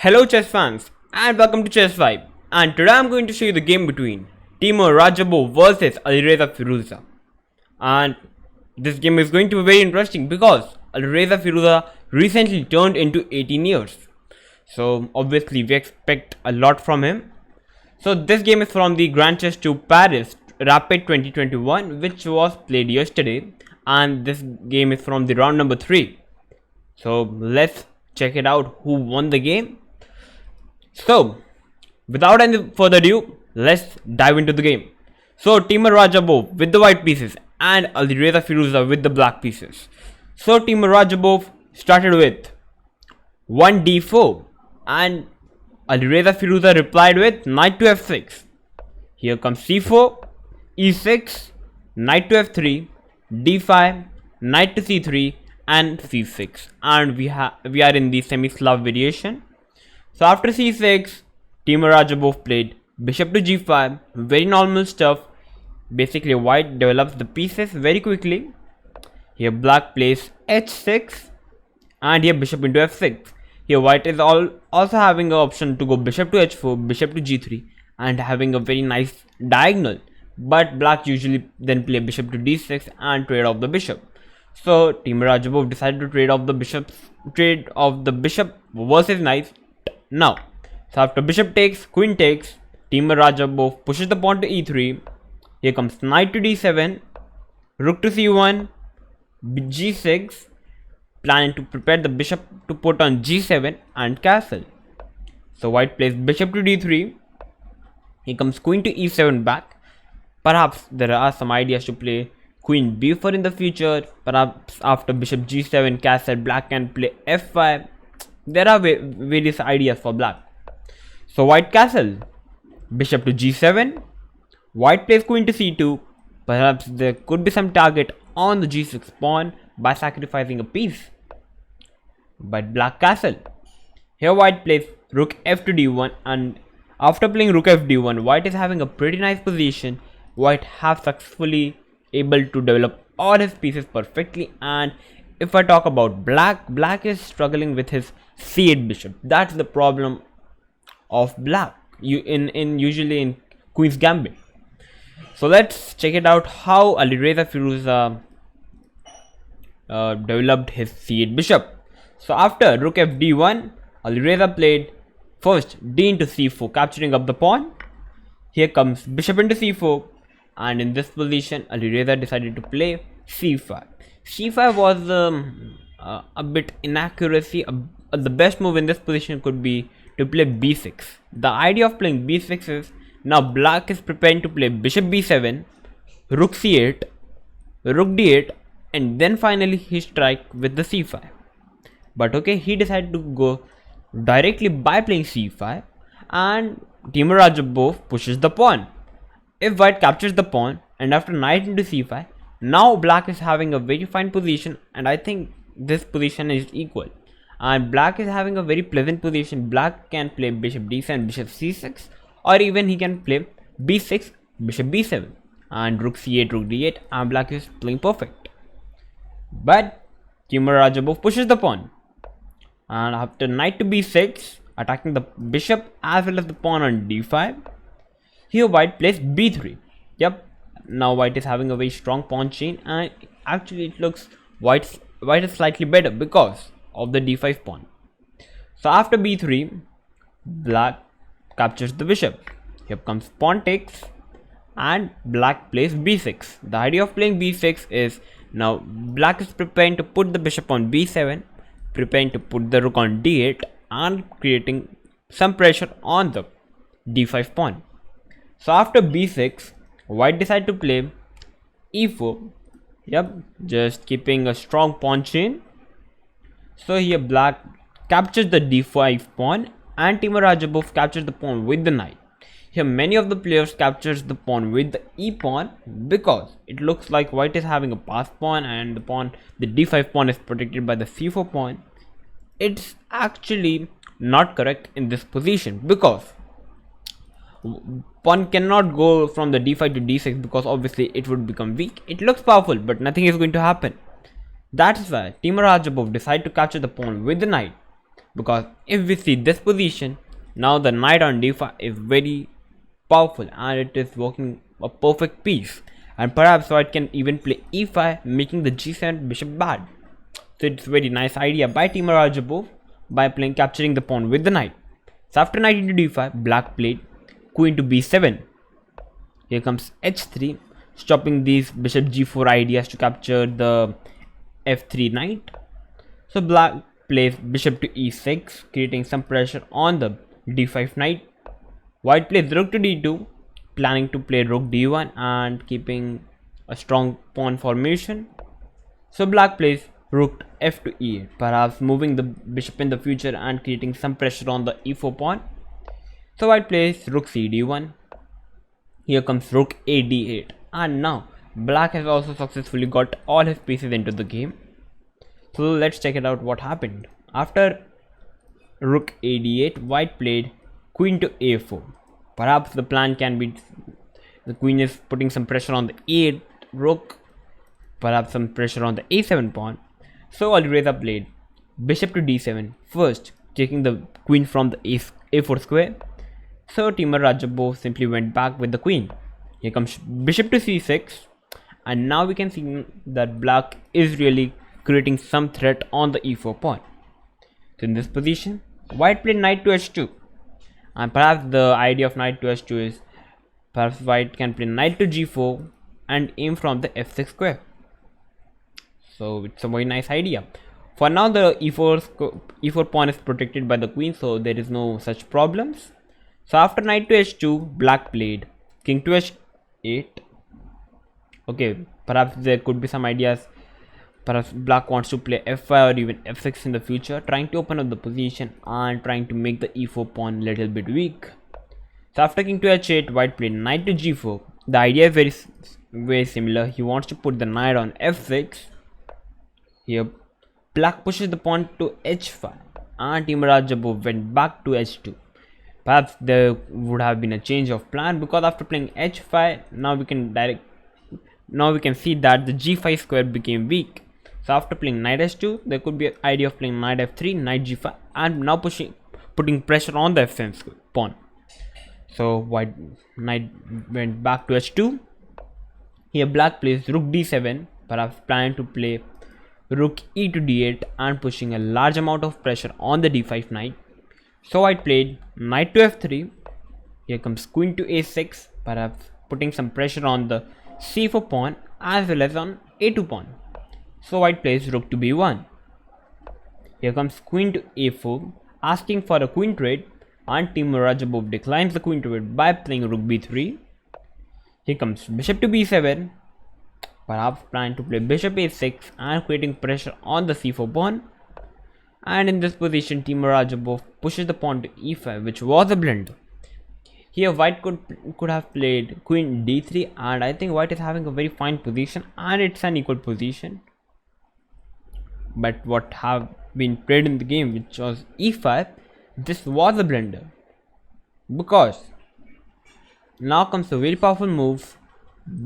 Hello chess fans and welcome to Chess Vibe, and today I'm going to show you the game between Teimour Radjabov versus Alireza Firouzja. And this game is going to be very interesting because Alireza Firouzja recently turned into 18 years. So obviously we expect a lot from him. So this game is from the Grand Chess 2 Paris Rapid 2021, which was played yesterday, and this game is from the round number 3. So let's check it out who won the game. So without any further ado, let's dive into the game. So Teimour Radjabov with the white pieces and Alireza Firouzja with the black pieces. So Teimour Radjabov started with 1d4 and Alireza Firouzja replied with knight to f6. Here comes c4, e6, knight to f3, d5, knight to c3 and c6, and we are in the Semi-Slav variation. So after c6, Teimour Radjabov played bishop to g5, very normal stuff. Basically white develops the pieces very quickly. Here black plays h6 and here bishop into f6. Here white is also having an option to go bishop to h4, bishop to g3 and having a very nice diagonal. But black usually then play bishop to d6 and trade off the bishop. So Teimour Radjabov decided to trade off the bishop versus knight. Now, so after bishop takes, queen takes, Teimour Radjabov pushes the pawn to e3. Here comes knight to d7, rook to c1, g6, planning to prepare the bishop to put on g7 and castle. So white plays bishop to d3. Here comes queen to e7 back. Perhaps there are some ideas to play queen b4 in the future. Perhaps after bishop g7 castle, black can play f5. There are various ideas for black. So white castle, bishop to g7, white plays queen to c2. Perhaps there could be some target on the g6 pawn by sacrificing a piece. But black castle. Here white plays rook f to d1, and after playing rook f d1, white is having a pretty nice position. White have successfully able to develop all his pieces perfectly. And if I talk about black is struggling with his c8 bishop. That's the problem of black usually in Queen's Gambit. So let's check it out how Alireza Firouzja developed his c8 bishop. So after rook f d1, Alireza played first d into c4, capturing up the pawn. Here comes bishop into c4, and in this position Alireza decided to play c5. c5 was a bit inaccuracy. The best move in this position could be to play b6. The idea of playing b6 is now black is preparing to play bishop b7, rook c8, rook d8, and then finally he strike with the c5. But okay, he decided to go directly by playing c5, and Teimour Radjabov pushes the pawn. If white captures the pawn and after knight into c5, now black is having a very fine position, and I think this position is equal. And black is having a very pleasant position. Black can play bishop d7, bishop c6, or even he can play b6, bishop b7, and rook c8, rook d8, and black is playing perfect. But Teimour Radjabov pushes the pawn, and after knight to b6, attacking the bishop as well as the pawn on d5, here white plays b3. Yep, now white is having a very strong pawn chain, and actually it looks white is slightly better because of the d5 pawn. So after b3, black captures the bishop. Here comes pawn takes and black plays b6. The idea of playing b6 is now black is preparing to put the bishop on b7, preparing to put the rook on d8 and creating some pressure on the d5 pawn. So after b6, white decided to play e4. Yep, just keeping a strong pawn chain. So here black captures the d5 pawn and Teimour Radjabov captures the pawn with the knight. Here many of the players captures the pawn with the e pawn because it looks like white is having a passed pawn and the d5 pawn is protected by the c4 pawn. It's actually not correct in this position because pawn cannot go from the d5 to d6 because obviously it would become weak. It looks powerful but nothing is going to happen. That's why Teimour Radjabov decided to capture the pawn with the knight. because if we see this position, now the knight on d5 is very powerful and it is working a perfect piece, and perhaps white can even play e5, making the g7 bishop bad. So it's a very nice idea by Teimour Radjabov by capturing the pawn with the knight. So after knight into d5, black played queen to b7. Here comes h3, stopping these bishop g4 ideas to capture the f3 knight. So black plays bishop to e6, creating some pressure on the d5 knight. White plays rook to d2, planning to play rook d1 and keeping a strong pawn formation. So black plays rook f to e8, perhaps moving the bishop in the future and creating some pressure on the e4 pawn. So white plays rook c d1. Here comes rook a d8, and now black has also successfully got all his pieces into the game. So let's check it out what happened. After rook a d8, white played queen to a4. Perhaps the plan can be the queen is putting some pressure on the a8 rook, perhaps some pressure on the a7 pawn. So Alireza played bishop to d7 first, taking the queen from the a4 square. So Teimour Radjabov simply went back with the queen. Here comes bishop to c6, and now we can see that black is really creating some threat on the e4 pawn. So in this position, white played knight to h2, and perhaps the idea of knight to h2 is perhaps white can play knight to g4 and aim from the f6 square. So it's a very nice idea. For now the e4 pawn is protected by the queen, so there is no such problems. So after knight to h2, black played king to h8. Okay, perhaps there could be some ideas. Perhaps black wants to play f5 or even f6 in the future, trying to open up the position and trying to make the e4 pawn a little bit weak. So after king to h8, white played knight to g4. The idea is very similar. He wants to put the knight on f6. Here black pushes the pawn to h5 and Teimour Radjabov went back to h2. Perhaps there would have been a change of plan, because after playing h5, now we can see that the g5 square became weak. So after playing knight h2, there could be an idea of playing knight f3, knight g5, and now putting pressure on the f7 pawn. So white knight went back to h2. Here black plays rook d7, perhaps planning to play rook e to d8 and pushing a large amount of pressure on the d5 knight. So white played knight to f3. Here comes queen to a6, perhaps putting some pressure on the c4 pawn as well as on a2 pawn. So white plays rook to b1. Here comes queen to a4, asking for a queen trade, and Teimour Radjabov declines the queen trade by playing rook b3. Here comes bishop to b7, perhaps planning to play bishop a6 and creating pressure on the c4 pawn. And in this position, Teimour Radjabov pushes the pawn to e5, which was a blunder. Here white could have played queen d3, and I think white is having a very fine position and it's an equal position. But what have been played in the game, which was e5, this was a blunder, because now comes a very powerful move,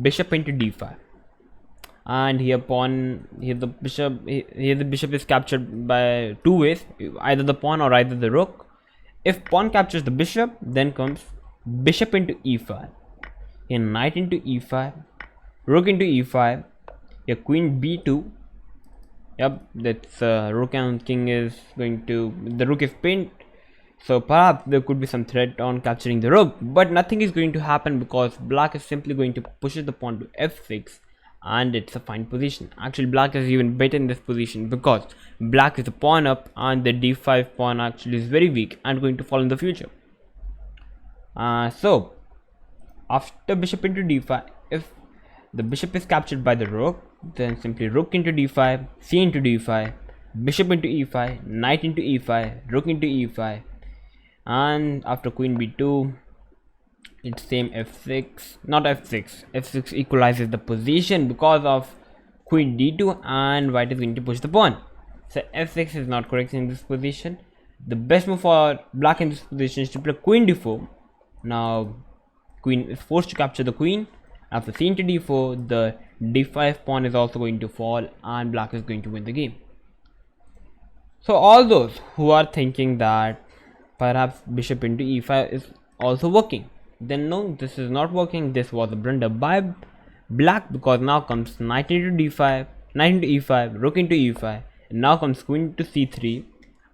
bishop into d5. And here the bishop is captured by two ways, either the pawn or either the rook. If pawn captures the bishop, then comes bishop into e5. Here knight into e5, rook into e5. Here queen b2. Yep, that's rook and king is going to, the rook is pinned. So perhaps there could be some threat on capturing the rook, but nothing is going to happen because black is simply going to push the pawn to f6. And it's a fine position. Actually black is even better in this position because black is a pawn up and the d5 pawn actually is very weak and going to fall in the future. So after bishop into d5, if the bishop is captured by the rook, then simply rook into d5, c into d5, bishop into e5, knight into e5, rook into e5, and after queen b2, it's same f6, not f6. f6 equalizes the position because of queen d2, and white is going to push the pawn. So f6 is not correct in this position. The best move for black in this position is to play queen d4. Now queen is forced to capture the queen. After c into d4, the d5 pawn is also going to fall and black is going to win the game. So all those who are thinking that perhaps bishop into e5 is also working, then no, this is not working. This was a blunder by black, because now comes knight into d5, knight into e5, rook into e5, and now comes queen to c3,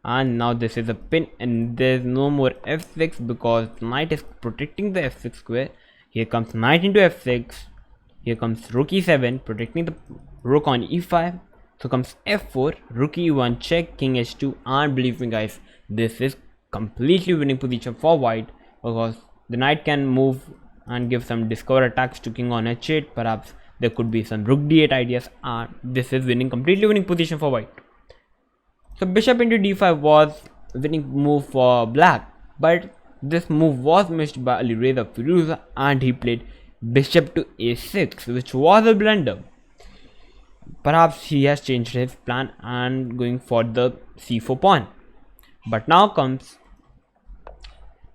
and now this is a pin, and there's no more f6 because knight is protecting the f6 square. Here comes knight into f6, here comes rook e7 protecting the rook on e5. So comes f4, rook e1, check, king h2, and believe me guys, this is completely winning position for white, because the knight can move and give some discover attacks to king on h8. Perhaps there could be some rook d8 ideas, and this is completely winning position for white. So bishop into d5 was winning move for black, but this move was missed by Alireza Firouzja, and he played bishop to a6, which was a blunder. Perhaps he has changed his plan and going for the c4 pawn. But now comes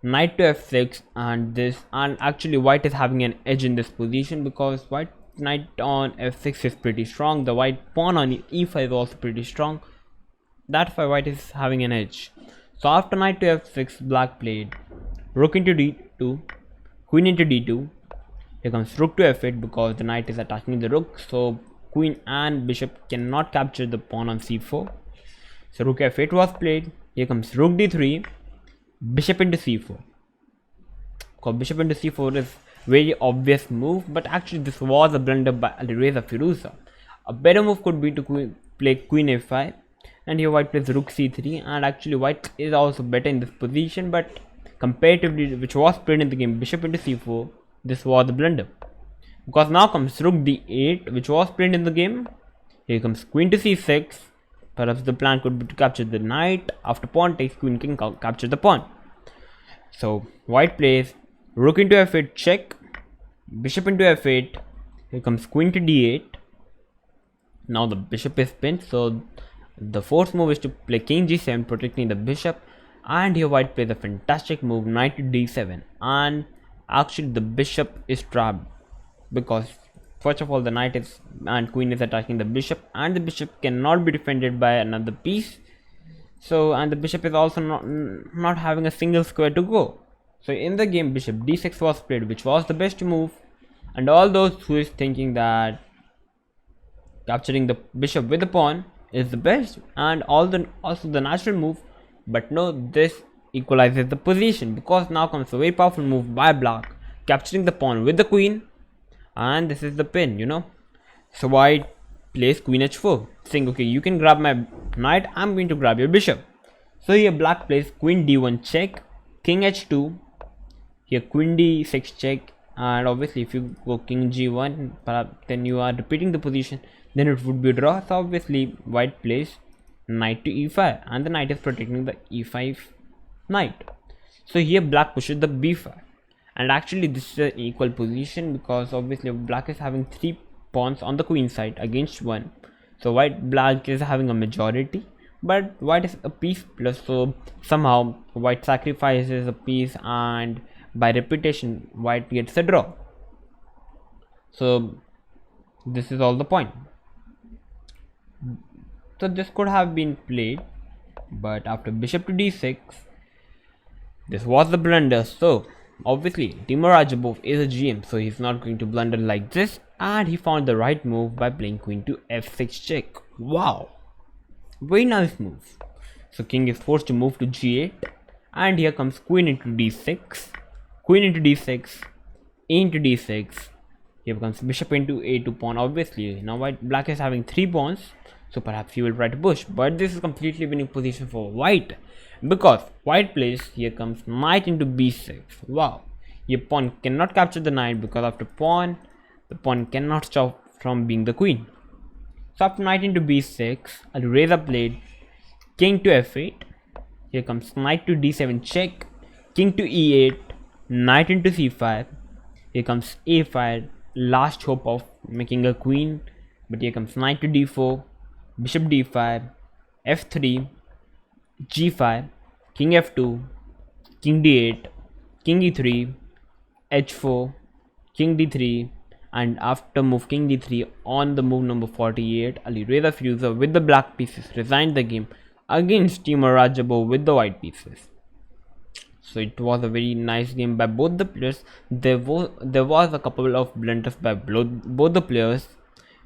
knight to f6, and actually white is having an edge in this position, because white knight on f6 is pretty strong. The white pawn on e5 is also pretty strong. That's why white is having an edge. So after knight to f6, black played rook into d2, queen into d2. Here comes rook to f8 because the knight is attacking the rook, so queen and bishop cannot capture the pawn on c4. So rook f8 was played. Here comes rook d3, bishop into c4. Because bishop into c4 is very obvious move, but actually this was a blunder by Alireza Firouzja. A better move could be to play queen f5, and here white plays rook c3, and actually white is also better in this position, but comparatively, which was played in the game, bishop into c4, this was a blunder. Because now comes rook d8, which was played in the game. Here comes queen to c6. Perhaps the plan could be to capture the knight. After pawn takes, queen can capture the pawn. So white plays rook into f8, check, bishop into f8. Here comes queen to d8. Now the bishop is pinned, so the fourth move is to play king g7, protecting the bishop. And here white plays a fantastic move, knight to d7, and actually the bishop is trapped, because first of all the knight is and queen is attacking the bishop, and the bishop cannot be defended by another piece. So, and the bishop is also not having a single square to go. So in the game, bishop d6 was played, which was the best move. And all those who is thinking that capturing the bishop with the pawn is the best and also the natural move, but no, this equalizes the position, because now comes a very powerful move by black, capturing the pawn with the queen, and this is the pin, So white plays queen h4, saying, okay, you can grab my knight, I'm going to grab your bishop. So here black plays queen d1, check, king h2, here queen d6, check, and obviously if you go king g1, perhaps then you are repeating the position, then it would be a draw. So obviously white plays knight to e5, and the knight is protecting the e5 knight. So here black pushes the b5, and actually this is an equal position, because obviously black is having 3 pawns on the queen side against 1. So black is having a majority, but white is a piece plus, so somehow white sacrifices a piece, and by repetition white gets a draw. So this is all the point. So this could have been played, but after bishop to d6, this was the blunder. So obviously Teimour Radjabov is a GM, so he's not going to blunder like this, and he found the right move by playing queen to f6 check. Wow, very nice move. So king is forced to move to g8, and here comes queen into d6, queen into d6, a into d6. Here comes bishop into a2 pawn. Obviously now black is having 3 pawns, so perhaps he will try to push, but this is completely winning position for white, because white plays, here comes knight into b6. Wow, your pawn cannot capture the knight, because after pawn, the pawn cannot stop from being the queen. So after knight into b6, Alireza played king to f8. Here comes knight to d7, check, king to e8, knight into c5. Here comes a5, last hope of making a queen, but here comes knight to d4, bishop d5, f3, g5, king f2, king d8, king e3, h4, king d3, and after move king d3 on the move number 48, Alireza Firouzja with the black pieces resigned the game against Teimour Radjabov with the white pieces. So it was a very nice game by both the players. There was a couple of blunders by both the players.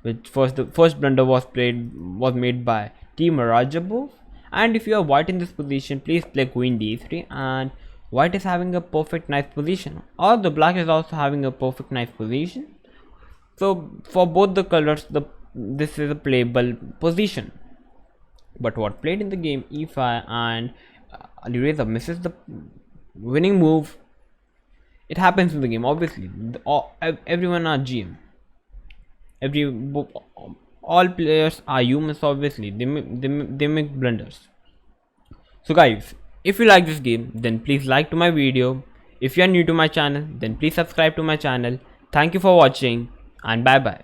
The first blunder was made by Teimour Radjabov. And if you are white in this position, please play queen d3, and white is having a perfect nice position, or the black is also having a perfect nice position. So for both the colors, this is a playable position. But what played in the game e5, and Alireza misses the winning move. It happens in the game, obviously. Everyone are GM. All players are humans, obviously. They make blunders. So guys, if you like this game, then please like to my video. If you are new to my channel, then please subscribe to my channel. Thank you for watching, and bye bye.